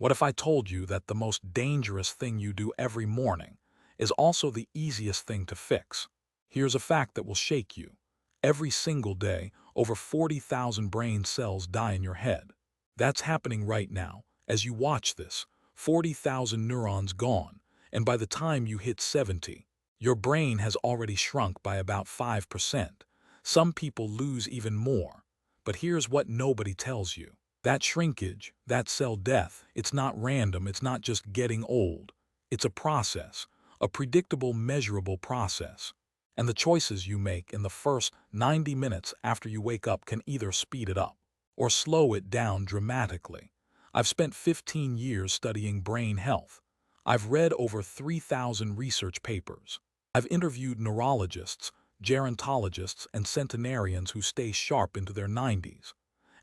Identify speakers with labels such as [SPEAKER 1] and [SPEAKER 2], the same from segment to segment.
[SPEAKER 1] What if I told you that the most dangerous thing you do every morning is also the easiest thing to fix? Here's a fact that will shake you. Every single day, over 40,000 brain cells die in your head. That's happening right now. As you watch this, 40,000 neurons gone, and by the time you hit 70, your brain has already shrunk by about 5%. Some people lose even more. But here's what nobody tells you. That shrinkage, that cell death, it's not random, it's not just getting old. It's a process, a predictable, measurable process. And the choices you make in the first 90 minutes after you wake up can either speed it up or slow it down dramatically. I've spent 15 years studying brain health. I've read over 3,000 research papers. I've interviewed neurologists, gerontologists, and centenarians who stay sharp into their 90s.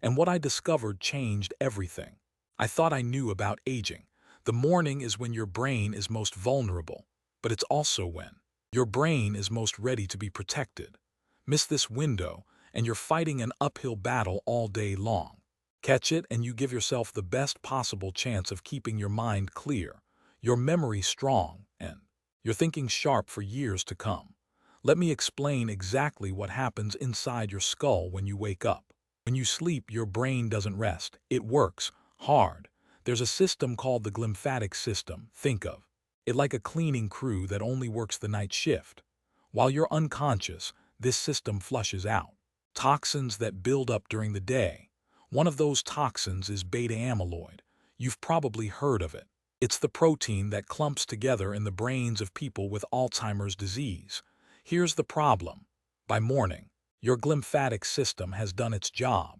[SPEAKER 1] And what I discovered changed everything. I thought I knew about aging. The morning is when your brain is most vulnerable, but it's also when your brain is most ready to be protected. Miss this window, and you're fighting an uphill battle all day long. Catch it, and you give yourself the best possible chance of keeping your mind clear, your memory strong, and your thinking sharp for years to come. Let me explain exactly what happens inside your skull when you wake up. When you sleep, your brain doesn't rest. It works hard. There's a system called the glymphatic system. Think of it like a cleaning crew that only works the night shift. While you're unconscious, this system flushes out toxins that build up during the day. One of those toxins is beta amyloid. You've probably heard of it. It's the protein that clumps together in the brains of people with Alzheimer's disease. Here's the problem. By morning, your glymphatic system has done its job.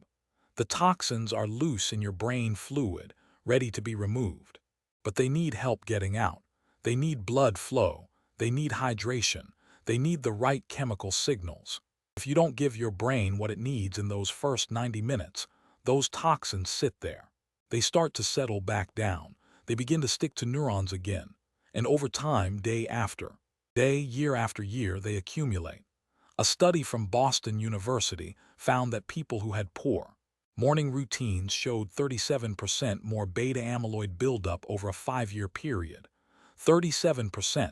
[SPEAKER 1] The toxins are loose in your brain fluid, ready to be removed. But they need help getting out. They need blood flow. They need hydration. They need the right chemical signals. If you don't give your brain what it needs in those first 90 minutes, those toxins sit there. They start to settle back down. They begin to stick to neurons again. And over time, day after day, year after year, they accumulate. A study from Boston University found that people who had poor morning routines showed 37% more beta amyloid buildup over a 5-year period. 37%.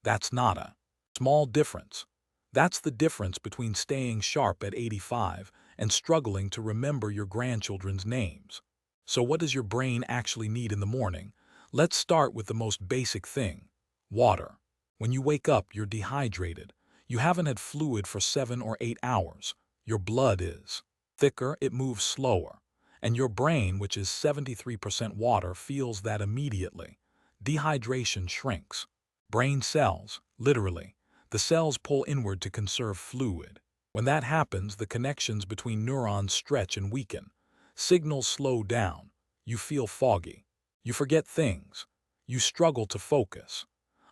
[SPEAKER 1] That's not a small difference. That's the difference between staying sharp at 85 and struggling to remember your grandchildren's names. So what does your brain actually need in the morning? Let's start with the most basic thing: water. When you wake up, you're dehydrated. You haven't had fluid for 7 or 8 hours. Your blood is thicker, it moves slower. And your brain, which is 73% water, feels that immediately. Dehydration shrinks. Brain cells, literally, the cells pull inward to conserve fluid. When that happens, the connections between neurons stretch and weaken. Signals slow down. You feel foggy. You forget things. You struggle to focus.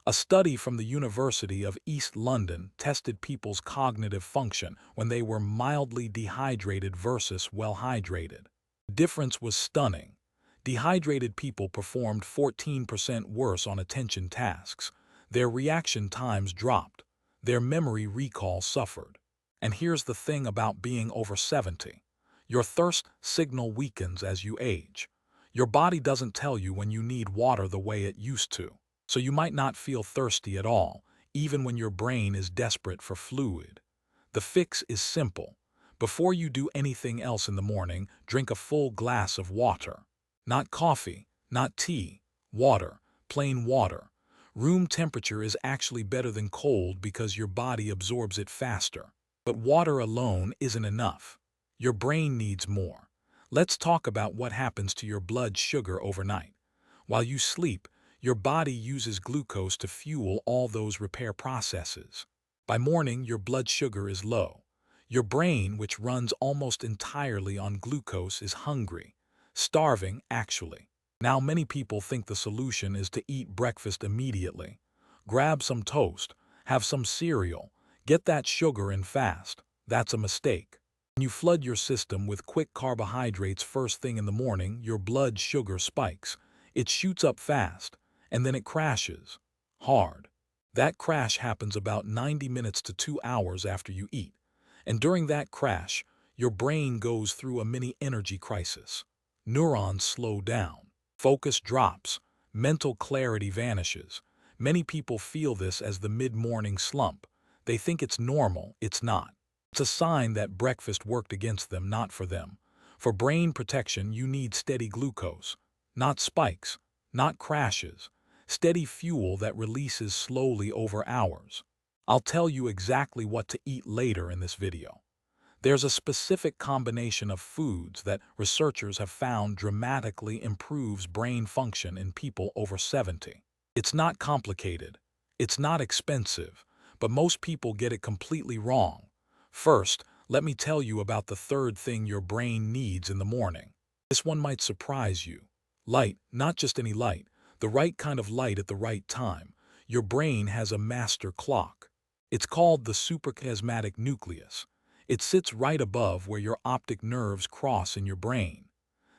[SPEAKER 1] A study from the University of East London tested people's cognitive function when they were mildly dehydrated versus well-hydrated. The difference was stunning. Dehydrated people performed 14% worse on attention tasks. Their reaction times dropped. Their memory recall suffered. And here's the thing about being over 70. Your thirst signal weakens as you age. Your body doesn't tell you when you need water the way it used to. So you might not feel thirsty at all, even when your brain is desperate for fluid. The fix is simple. Before you do anything else in the morning, drink a full glass of water. Not coffee, not tea, water, plain water. Room temperature is actually better than cold because your body absorbs it faster. But water alone isn't enough. Your brain needs more. Let's talk about what happens to your blood sugar overnight. While you sleep, your body uses glucose to fuel all those repair processes. By morning, your blood sugar is low. Your brain, which runs almost entirely on glucose, is hungry. Starving, actually. Now, many people think the solution is to eat breakfast immediately. Grab some toast, have some cereal, get that sugar in fast. That's a mistake. When you flood your system with quick carbohydrates first thing in the morning, your blood sugar spikes. It shoots up fast, and then it crashes hard. That crash happens about 90 minutes to 2 hours after you eat. And during that crash, your brain goes through a mini energy crisis. Neurons slow down. Focus drops, mental clarity vanishes. Many people feel this as the mid-morning slump. They think it's normal, it's not. It's a sign that breakfast worked against them, not for them. For brain protection, you need steady glucose, not spikes, not crashes, steady fuel that releases slowly over hours. I'll tell you exactly what to eat later in this video. There's a specific combination of foods that researchers have found dramatically improves brain function in people over 70. It's not complicated, it's not expensive, but most people get it completely wrong. First, let me tell you about the third thing your brain needs in the morning. This one might surprise you. Light, not just any light, the right kind of light at the right time. Your brain has a master clock. It's called the suprachiasmatic nucleus. It sits right above where your optic nerves cross in your brain.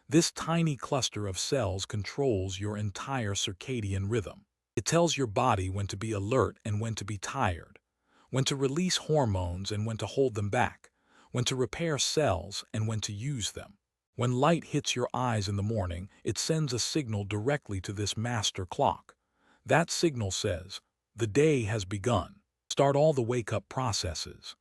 [SPEAKER 1] This tiny cluster of cells controls your entire circadian rhythm. It tells your body when to be alert and when to be tired, when to release hormones and when to hold them back, when to repair cells and when to use them. When light hits your eyes in the morning, it sends a signal directly to this master clock. That signal says, the day has begun. Start all the wake-up processes.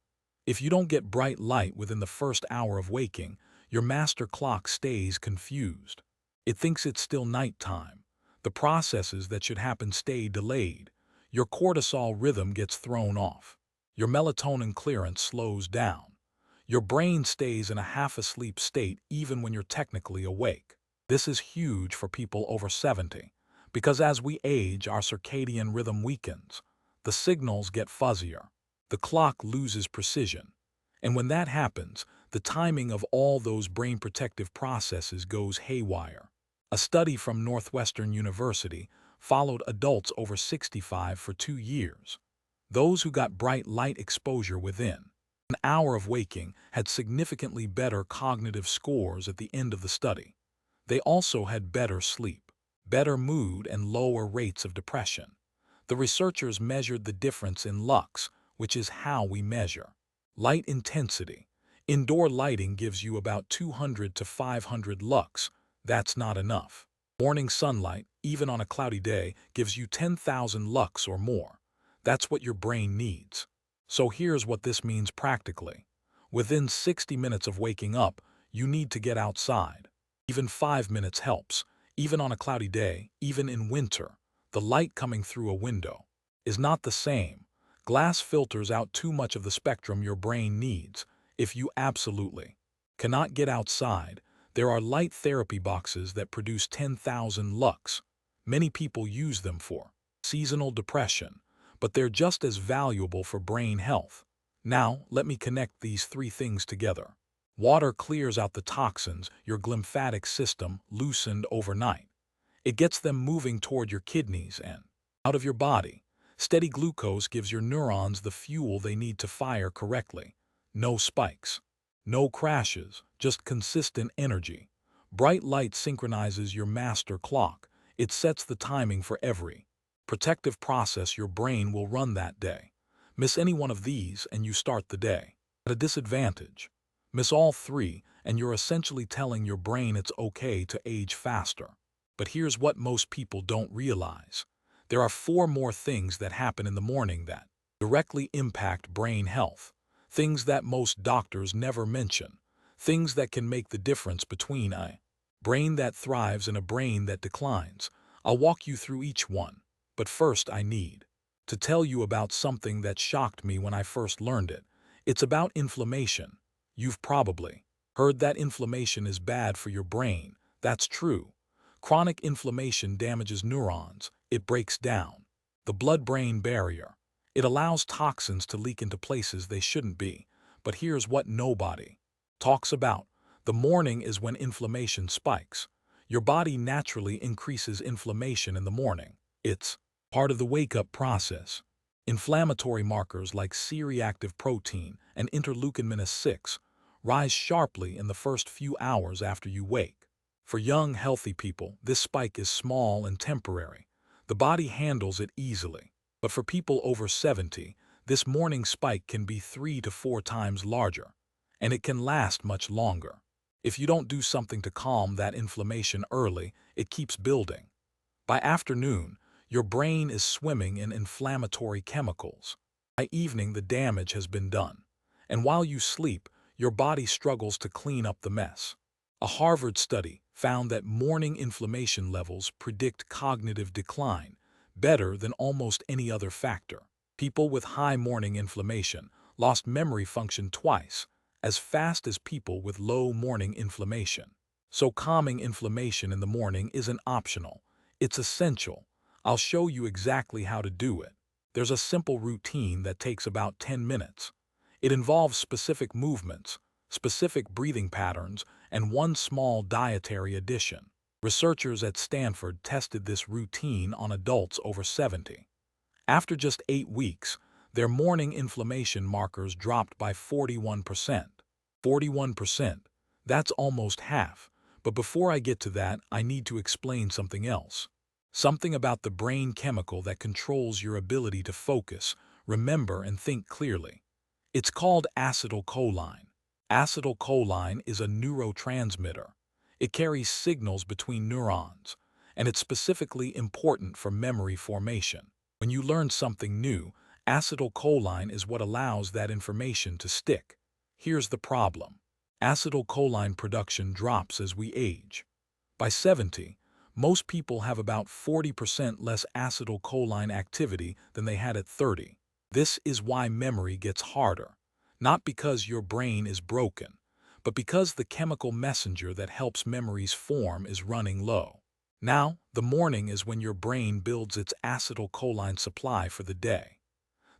[SPEAKER 1] If you don't get bright light within the first hour of waking, your master clock stays confused. It thinks it's still nighttime. The processes that should happen stay delayed. Your cortisol rhythm gets thrown off. Your melatonin clearance slows down. Your brain stays in a half-asleep state even when you're technically awake. This is huge for people over 70, because as we age, our circadian rhythm weakens. The signals get fuzzier. The clock loses precision. And when that happens, the timing of all those brain protective processes goes haywire. A study from Northwestern University followed adults over 65 for 2 years. Those who got bright light exposure within an hour of waking had significantly better cognitive scores at the end of the study. They also had better sleep, better mood, and lower rates of depression. The researchers measured the difference in lux, which is how we measure light intensity. Indoor lighting gives you about 200 to 500 lux. That's not enough. Morning sunlight, even on a cloudy day, gives you 10,000 lux or more. That's what your brain needs. So here's what this means practically. Within 60 minutes of waking up, you need to get outside. Even 5 minutes helps. Even on a cloudy day, even in winter, the light coming through a window is not the same. Glass filters out too much of the spectrum your brain needs. If you absolutely cannot get outside, there are light therapy boxes that produce 10,000 lux. Many people use them for seasonal depression, but they're just as valuable for brain health. Now, let me connect these three things together. Water clears out the toxins your glymphatic system loosened overnight. It gets them moving toward your kidneys and out of your body. Steady glucose gives your neurons the fuel they need to fire correctly. No spikes, no crashes, just consistent energy. Bright light synchronizes your master clock. It sets the timing for every protective process your brain will run that day. Miss any one of these and you start the day at a disadvantage. Miss all three and you're essentially telling your brain it's okay to age faster. But here's what most people don't realize. There are 4 more things that happen in the morning that directly impact brain health. Things that most doctors never mention. Things that can make the difference between a brain that thrives and a brain that declines. I'll walk you through each one. But first I need to tell you about something that shocked me when I first learned it. It's about inflammation. You've probably heard that inflammation is bad for your brain. That's true. Chronic inflammation damages neurons. It breaks down the blood-brain barrier. It allows toxins to leak into places they shouldn't be. But here's what nobody talks about. The morning is when inflammation spikes. Your body naturally increases inflammation in the morning. It's part of the wake-up process. Inflammatory markers like C-reactive protein and interleukin-6 rise sharply in the first few hours after you wake. For young, healthy people, this spike is small and temporary. The body handles it easily. But for people over 70, this morning spike can be 3 to 4 times larger, and it can last much longer. If you don't do something to calm that inflammation early, it keeps building. By afternoon, your brain is swimming in inflammatory chemicals. By evening, the damage has been done. And while you sleep, your body struggles to clean up the mess. A Harvard study found that morning inflammation levels predict cognitive decline better than almost any other factor. People with high morning inflammation lost memory function twice as fast as people with low morning inflammation. So calming inflammation in the morning isn't optional. It's essential. I'll show you exactly how to do it. There's a simple routine that takes about 10 minutes. It involves specific movements, specific breathing patterns, and one small dietary addition. Researchers at Stanford tested this routine on adults over 70. After just 8 weeks, their morning inflammation markers dropped by 41%. 41%. That's almost half. But before I get to that, I need to explain something else. Something about the brain chemical that controls your ability to focus, remember, and think clearly. It's called acetylcholine. Acetylcholine is a neurotransmitter. It carries signals between neurons, and it's specifically important for memory formation. When you learn something new, acetylcholine is what allows that information to stick. Here's the problem. Acetylcholine production drops as we age. By 70, most people have about 40% less acetylcholine activity than they had at 30. This is why memory gets harder. Not because your brain is broken, but because the chemical messenger that helps memories form is running low. Now, the morning is when your brain builds its acetylcholine supply for the day.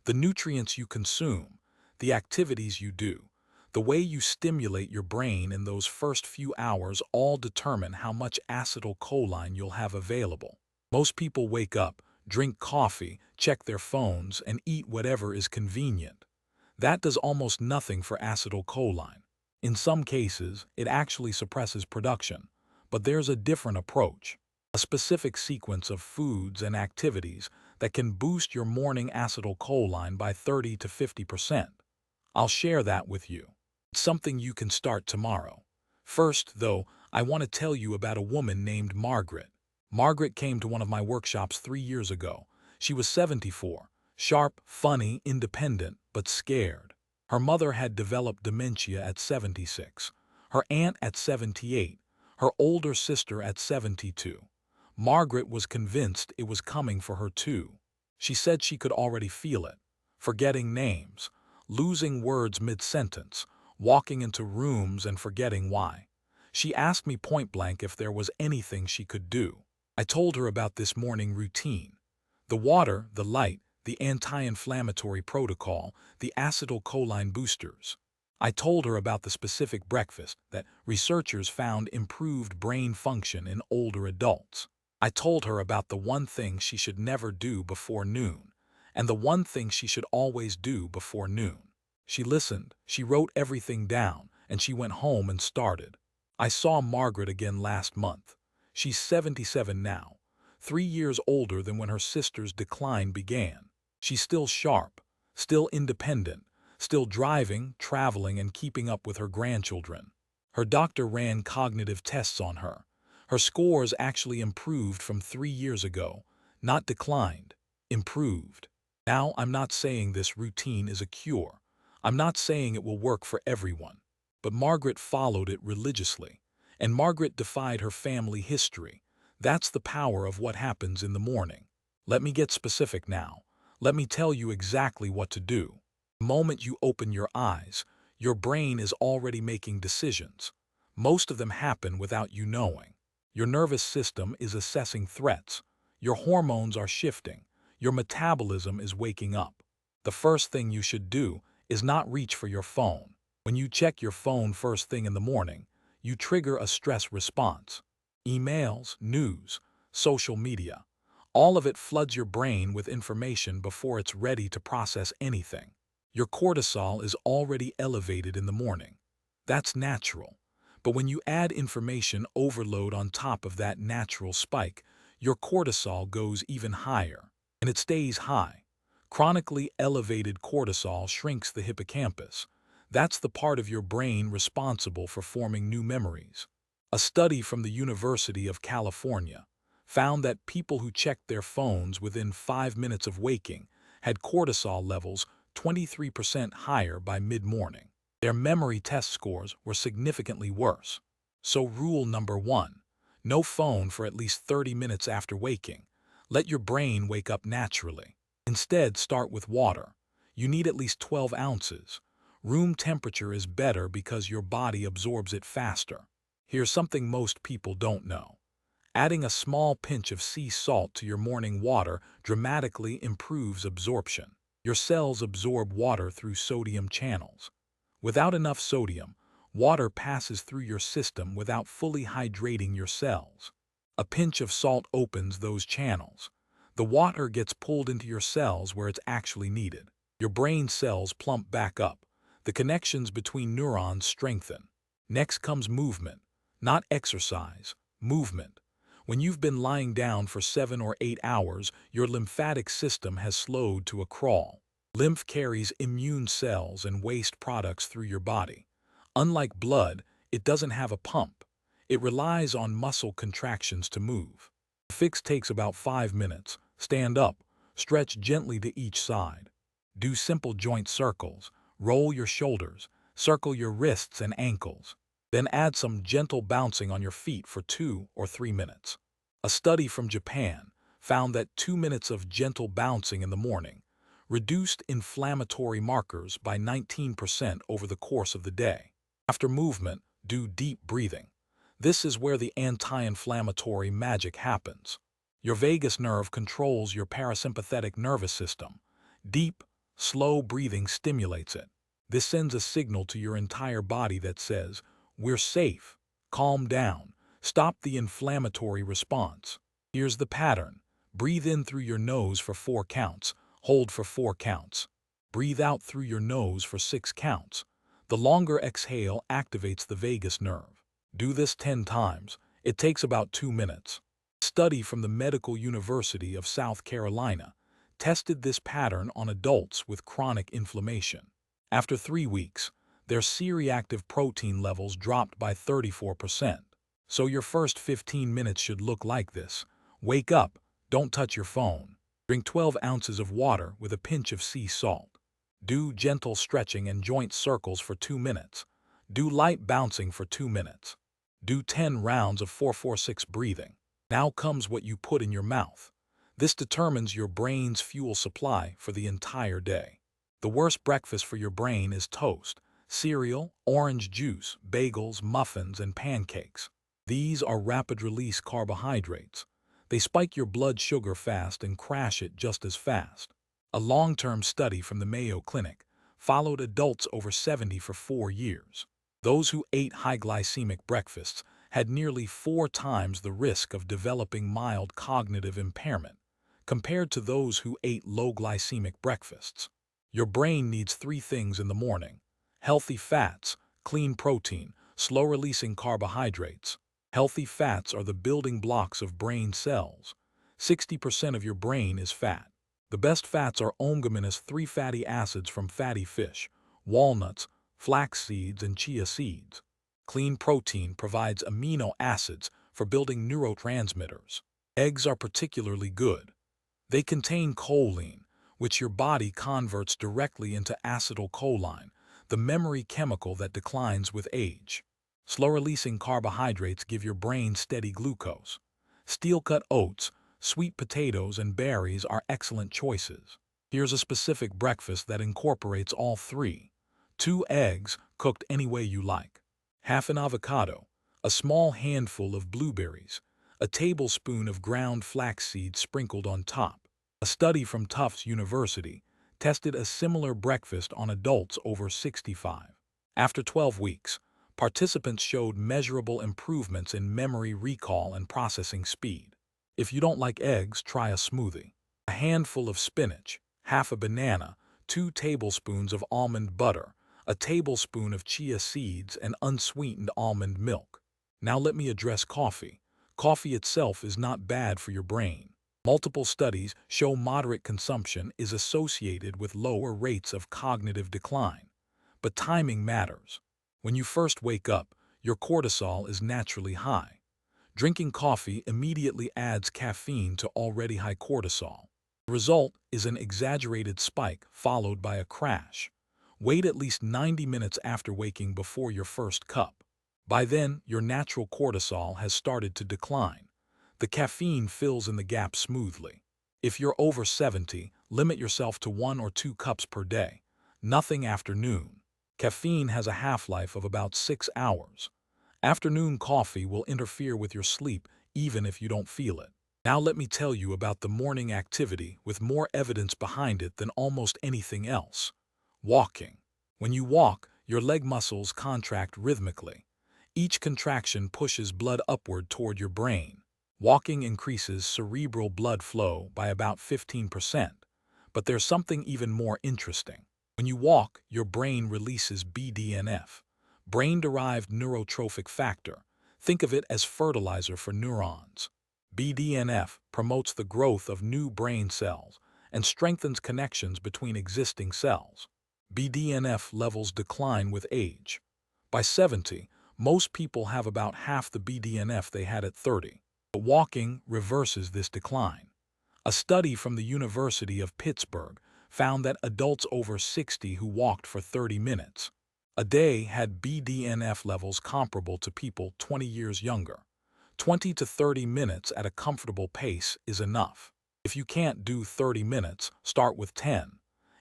[SPEAKER 1] The nutrients you consume, the activities you do, the way you stimulate your brain in those first few hours all determine how much acetylcholine you'll have available. Most people wake up, drink coffee, check their phones, and eat whatever is convenient. That does almost nothing for acetylcholine. In some cases, it actually suppresses production. But there's a different approach. A specific sequence of foods and activities that can boost your morning acetylcholine by 30 to 50%. I'll share that with you. It's something you can start tomorrow. First, though, I want to tell you about a woman named Margaret. Margaret came to one of my workshops 3 years ago. She was 74, sharp, funny, independent, but scared. Her mother had developed dementia at 76, her aunt at 78, her older sister at 72. Margaret was convinced it was coming for her too. She said she could already feel it, forgetting names, losing words mid-sentence, walking into rooms and forgetting why. She asked me point-blank if there was anything she could do. I told her about this morning routine. The water, the light, the anti-inflammatory protocol, the acetylcholine boosters. I told her about the specific breakfast that researchers found improved brain function in older adults. I told her about the one thing she should never do before noon, and the one thing she should always do before noon. She listened, she wrote everything down, and she went home and started. I saw Margaret again last month. She's 77 now, 3 years older than when her sister's decline began. She's still sharp, still independent, still driving, traveling, and keeping up with her grandchildren. Her doctor ran cognitive tests on her. Her scores actually improved from 3 years ago, not declined, improved. Now, I'm not saying this routine is a cure. I'm not saying it will work for everyone. But Margaret followed it religiously, and Margaret defied her family history. That's the power of what happens in the morning. Let me get specific now. Let me tell you exactly what to do. The moment you open your eyes, your brain is already making decisions. Most of them happen without you knowing. Your nervous system is assessing threats. Your hormones are shifting. Your metabolism is waking up. The first thing you should do is not reach for your phone. When you check your phone first thing in the morning, you trigger a stress response. Emails, news, social media, all of it floods your brain with information before it's ready to process anything. Your cortisol is already elevated in the morning. That's natural. But when you add information overload on top of that natural spike, your cortisol goes even higher, and it stays high. Chronically elevated cortisol shrinks the hippocampus. That's the part of your brain responsible for forming new memories. A study from the University of California found that people who checked their phones within 5 minutes of waking had cortisol levels 23% higher by mid-morning. Their memory test scores were significantly worse. So rule number 1, no phone for at least 30 minutes after waking. Let your brain wake up naturally. Instead, start with water. You need at least 12 ounces. Room temperature is better because your body absorbs it faster. Here's something most people don't know. Adding a small pinch of sea salt to your morning water dramatically improves absorption. Your cells absorb water through sodium channels. Without enough sodium, water passes through your system without fully hydrating your cells. A pinch of salt opens those channels. The water gets pulled into your cells where it's actually needed. Your brain cells plump back up. The connections between neurons strengthen. Next comes movement, not exercise, movement. When you've been lying down for 7 or 8 hours, your lymphatic system has slowed to a crawl. Lymph carries immune cells and waste products through your body. Unlike blood, it doesn't have a pump. It relies on muscle contractions to move. The fix takes about 5 minutes. Stand up, stretch gently to each side. Do simple joint circles. Roll your shoulders, circle your wrists and ankles. Then add some gentle bouncing on your feet for 2 or 3 minutes. A study from Japan found that 2 minutes of gentle bouncing in the morning reduced inflammatory markers by 19% over the course of the day. After movement, do deep breathing. This is where the anti-inflammatory magic happens. Your vagus nerve controls your parasympathetic nervous system. Deep, slow breathing stimulates it. This sends a signal to your entire body that says, "We're safe. Calm down. Stop the inflammatory response." Here's the pattern. Breathe in through your nose for 4 counts. Hold for 4 counts. Breathe out through your nose for 6 counts. The longer exhale activates the vagus nerve. Do this 10 times. It takes about 2 minutes. A study from the Medical University of South Carolina tested this pattern on adults with chronic inflammation. After 3 weeks, their C-reactive protein levels dropped by 34%. So your first 15 minutes should look like this. Wake up, don't touch your phone. Drink 12 ounces of water with a pinch of sea salt. Do gentle stretching and joint circles for 2 minutes. Do light bouncing for 2 minutes. Do 10 rounds of 4-4-6 breathing. Now comes what you put in your mouth. This determines your brain's fuel supply for the entire day. The worst breakfast for your brain is toast, cereal, orange juice, bagels, muffins, and pancakes. These are rapid-release carbohydrates. They spike your blood sugar fast and crash it just as fast. A long-term study from the Mayo Clinic followed adults over 70 for 4 years. Those who ate high-glycemic breakfasts had nearly 4 times the risk of developing mild cognitive impairment compared to those who ate low-glycemic breakfasts. Your brain needs 3 things in the morning: healthy fats, clean protein, slow-releasing carbohydrates. Healthy fats are the building blocks of brain cells. 60% of your brain is fat. The best fats are omega-3 fatty acids from fatty fish, walnuts, flax seeds, and chia seeds. Clean protein provides amino acids for building neurotransmitters. Eggs are particularly good. They contain choline, which your body converts directly into acetylcholine, the memory chemical that declines with age. Slow-releasing carbohydrates give your brain steady glucose. Steel-cut oats, sweet potatoes, and berries are excellent choices. Here's a specific breakfast that incorporates all 3. 2 eggs, cooked any way you like. Half an avocado, a small handful of blueberries, a tablespoon of ground flax seeds sprinkled on top. A study from Tufts University tested a similar breakfast on adults over 65. After 12 weeks, participants showed measurable improvements in memory recall and processing speed. If you don't like eggs, try a smoothie. A handful of spinach, half a banana, 2 tablespoons of almond butter, a tablespoon of chia seeds, and unsweetened almond milk. Now let me address coffee. Coffee itself is not bad for your brain. Multiple studies show moderate consumption is associated with lower rates of cognitive decline. But timing matters. When you first wake up, your cortisol is naturally high. Drinking coffee immediately adds caffeine to already high cortisol. The result is an exaggerated spike followed by a crash. Wait at least 90 minutes after waking before your first cup. By then, your natural cortisol has started to decline. The caffeine fills in the gap smoothly. If you're over 70, limit yourself to 1 or 2 cups per day. Nothing after noon. Caffeine has a half-life of about 6 hours. Afternoon coffee will interfere with your sleep even if you don't feel it. Now let me tell you about the morning activity with more evidence behind it than almost anything else. Walking. When you walk, your leg muscles contract rhythmically. Each contraction pushes blood upward toward your brain. Walking increases cerebral blood flow by about 15%. But there's something even more interesting. When you walk, your brain releases BDNF, brain-derived neurotrophic factor. Think of it as fertilizer for neurons. BDNF promotes the growth of new brain cells and strengthens connections between existing cells. BDNF levels decline with age. By 70, most people have about half the BDNF they had at 30. But walking reverses this decline. A study from the University of Pittsburgh found that adults over 60 who walked for 30 minutes a day had BDNF levels comparable to people 20 years younger. 20 to 30 minutes at a comfortable pace is enough. If you can't do 30 minutes, start with 10.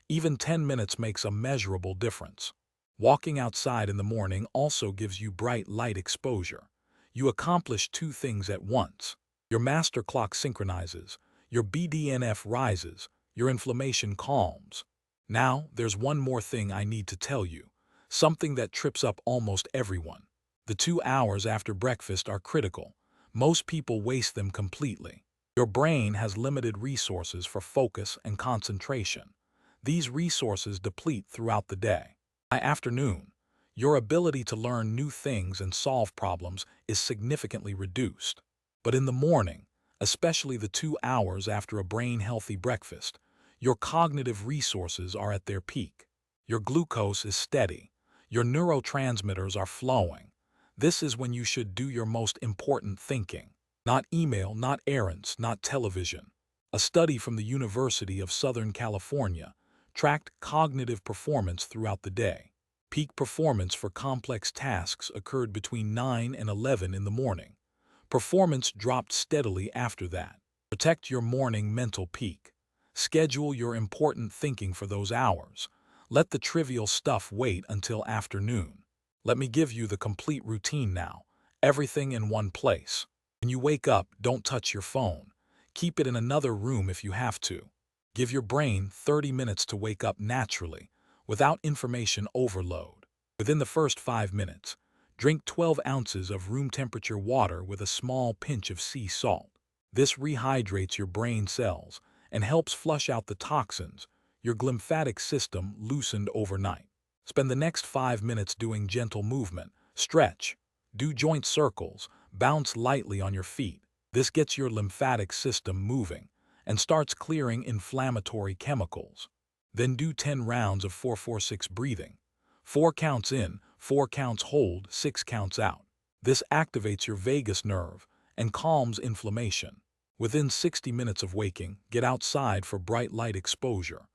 [SPEAKER 1] Even 10 minutes makes a measurable difference. Walking outside in the morning also gives you bright light exposure. You accomplish 2 things at once. Your master clock synchronizes, your BDNF rises, your inflammation calms. Now, there's one more thing I need to tell you, something that trips up almost everyone. The 2 hours after breakfast are critical. Most people waste them completely. Your brain has limited resources for focus and concentration. These resources deplete throughout the day. By afternoon, your ability to learn new things and solve problems is significantly reduced. But in the morning, especially the 2 hours after a brain-healthy breakfast, your cognitive resources are at their peak. Your glucose is steady. Your neurotransmitters are flowing. This is when you should do your most important thinking. Not email, not errands, not television. A study from the University of Southern California tracked cognitive performance throughout the day. Peak performance for complex tasks occurred between 9 and 11 in the morning. Performance dropped steadily after that. Protect your morning mental peak. Schedule your important thinking for those hours. Let the trivial stuff wait until afternoon. Let me give you the complete routine now. Everything in one place. When you wake up, don't touch your phone. Keep it in another room if you have to. Give your brain 30 minutes to wake up naturally, without information overload. Within the first 5 minutes, drink 12 ounces of room-temperature water with a small pinch of sea salt. This rehydrates your brain cells and helps flush out the toxins your glymphatic system loosened overnight. Spend the next 5 minutes doing gentle movement, stretch, do joint circles, bounce lightly on your feet. This gets your lymphatic system moving and starts clearing inflammatory chemicals. Then do 10 rounds of 4-4-6 breathing. 4 counts in, 4 counts hold, 6 counts out. This activates your vagus nerve and calms inflammation. Within 60 minutes of waking, get outside for bright light exposure.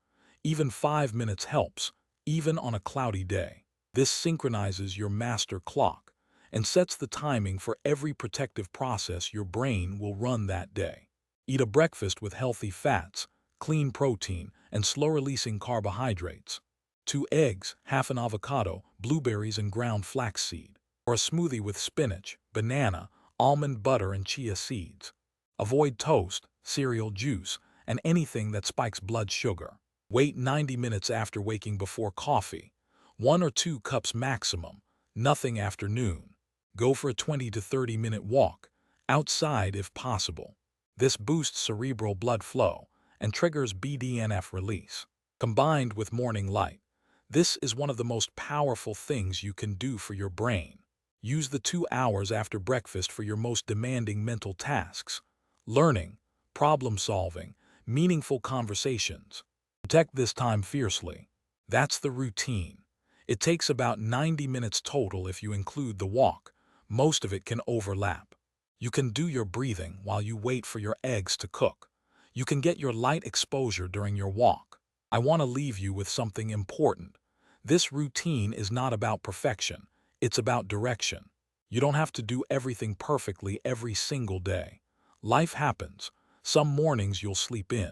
[SPEAKER 1] Even 5 minutes helps, even on a cloudy day. This synchronizes your master clock and sets the timing for every protective process your brain will run that day. Eat a breakfast with healthy fats, clean protein, and slow-releasing carbohydrates. 2 eggs, half an avocado, blueberries, and ground flaxseed. Or a smoothie with spinach, banana, almond butter, and chia seeds. Avoid toast, cereal, juice, and anything that spikes blood sugar. Wait 90 minutes after waking before coffee. 1 or 2 cups maximum. Nothing after noon. Go for a 20 to 30 minute walk, outside if possible. This boosts cerebral blood flow and triggers BDNF release. Combined with morning light, this is one of the most powerful things you can do for your brain. Use the 2 hours after breakfast for your most demanding mental tasks. Learning, problem solving, meaningful conversations. Protect this time fiercely. That's the routine. It takes about 90 minutes total if you include the walk. Most of it can overlap. You can do your breathing while you wait for your eggs to cook. You can get your light exposure during your walk. I want to leave you with something important. This routine is not about perfection. It's about direction. You don't have to do everything perfectly every single day. Life happens. Some mornings you'll sleep in.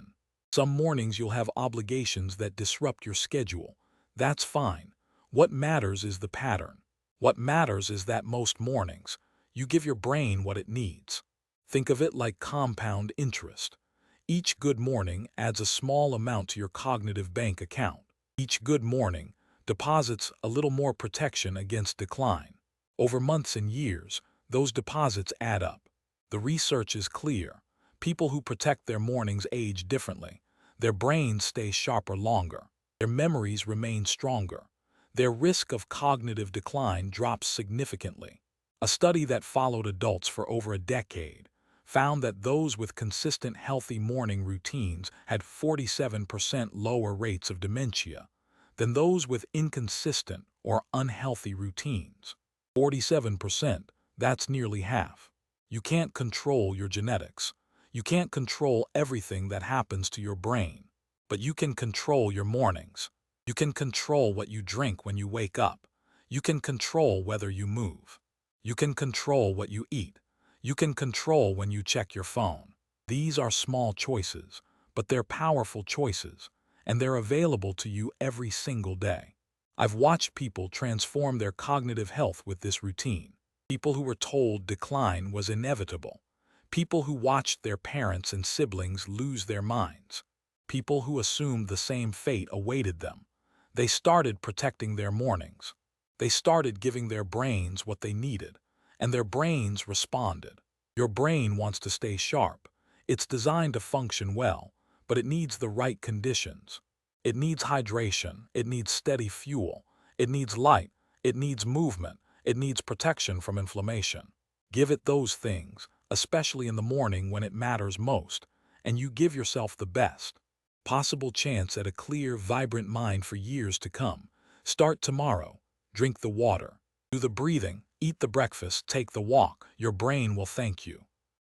[SPEAKER 1] Some mornings you'll have obligations that disrupt your schedule. That's fine. What matters is the pattern. What matters is that most mornings, you give your brain what it needs. Think of it like compound interest. Each good morning adds a small amount to your cognitive bank account. Each good morning deposits a little more protection against decline. Over months and years, those deposits add up. The research is clear. People who protect their mornings age differently. Their brains stay sharper longer. Their memories remain stronger. Their risk of cognitive decline drops significantly. A study that followed adults for over a decade found that those with consistent healthy morning routines had 47% lower rates of dementia than those with inconsistent or unhealthy routines. 47%, that's nearly half. You can't control your genetics. You can't control everything that happens to your brain, but you can control your mornings. You can control what you drink when you wake up. You can control whether you move. You can control what you eat. You can control when you check your phone. These are small choices, but they're powerful choices, and they're available to you every single day. I've watched people transform their cognitive health with this routine. People who were told decline was inevitable. People who watched their parents and siblings lose their minds. People who assumed the same fate awaited them. They started protecting their mornings. They started giving their brains what they needed, and their brains responded. Your brain wants to stay sharp. It's designed to function well, but it needs the right conditions. It needs hydration, it needs steady fuel, it needs light, it needs movement, it needs protection from inflammation. Give it those things, especially in the morning when it matters most, and you give yourself the best possible chance at a clear, vibrant mind for years to come. Start tomorrow. Drink the water. Do the breathing. Eat the breakfast. Take the walk. Your brain will thank you.